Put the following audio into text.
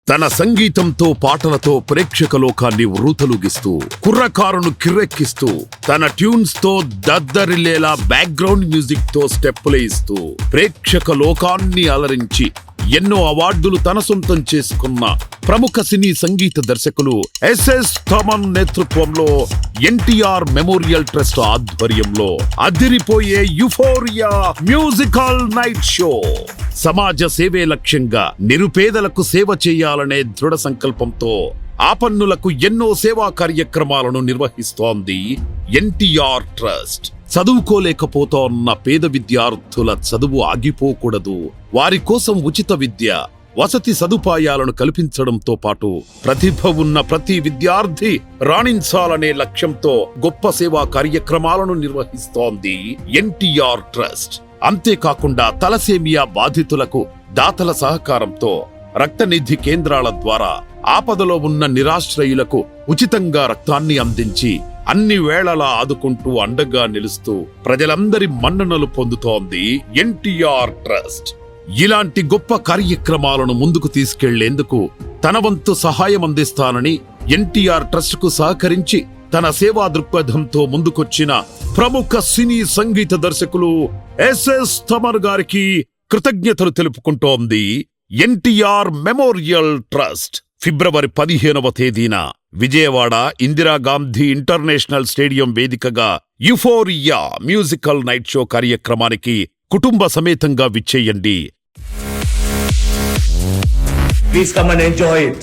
తన సంగీతంతో పాటలతో ప్రేక్షక లోకాన్ని వృతలుగిస్తూ కుర్రకారును కిర్రెక్కిస్తూ తన ట్యూన్స్ తో దద్దరిల్లేలా బ్యాక్గ్రౌండ్ మ్యూజిక్ తో స్టెప్పులు ఇస్తూ ప్రేక్షక లోకాన్ని అలరించి ఎన్నో అవార్డులు తన సొంతం చేసుకున్న ప్రముఖ సినీ సంగీత దర్శకులు ఎస్ఎస్ థమన్ నేతృత్వంలో ఎన్టీఆర్ మెమోరియల్ ట్రస్ట్ ఆధ్వర్యంలో అదిరిపోయే యుఫోరియా మ్యూజికల్ నైట్ షో సమాజ సేవే లక్ష్యంగా నిరుపేదలకు సేవ చేయాలనే దృఢ సంకల్పంతో ఆపన్నులకు ఎన్నో సేవా కార్యక్రమాలను నిర్వహిస్తోంది ఎన్టీఆర్ ట్రస్ట్. చదువుకోలేకపోతోన్న పేద విద్యార్థుల చదువు ఆగిపోకూడదు, వారి కోసం ఉచిత విద్య, వసతి సదుపాయాలను కల్పించడంతో పాటు ప్రతిభ ఉన్న ప్రతి విద్యార్థి రాణించాలనే లక్ష్యంతో గొప్ప సేవా కార్యక్రమాలను నిర్వహిస్తోంది ఎన్టీఆర్ ట్రస్ట్. అంతేకాకుండా తలసేమియా బాధితులకు దాతల సహకారంతో రక్తనిధి కేంద్రాల ద్వారా ఆపదలో ఉన్న నిరాశ్రయులకు ఉచితంగా రక్తాన్ని అందించి అన్ని వేళలా ఆదుకుంటూ అండగా నిలుస్తూ ప్రజలందరి మన్ననలు పొందుతోంది ఎన్టీఆర్ ట్రస్ట్. ఇలాంటి గొప్ప కార్యక్రమాలను ముందుకు తీసుకెళ్లేందుకు తన వంతు సహాయం అందిస్తానని ఎన్టీఆర్ ట్రస్ట్ కు సహకరించి తన సేవా దృక్పథంతో ముందుకొచ్చిన ప్రముఖ సినీ సంగీత దర్శకులు ఎస్ఎస్ థమన్ గారికి కృతజ్ఞతలు తెలుపుకుంటోంది ఎన్టీఆర్ మెమోరియల్ ట్రస్ట్. ఫిబ్రవరి 15వ తేదీన విజయవాడ ఇందిరాగాంధీ ఇంటర్నేషనల్ స్టేడియం వేదికగా యుఫోరియా మ్యూజికల్ నైట్ షో కార్యక్రమానికి కుటుంబ సమేతంగా విచ్చేయండి. Please come and enjoy it.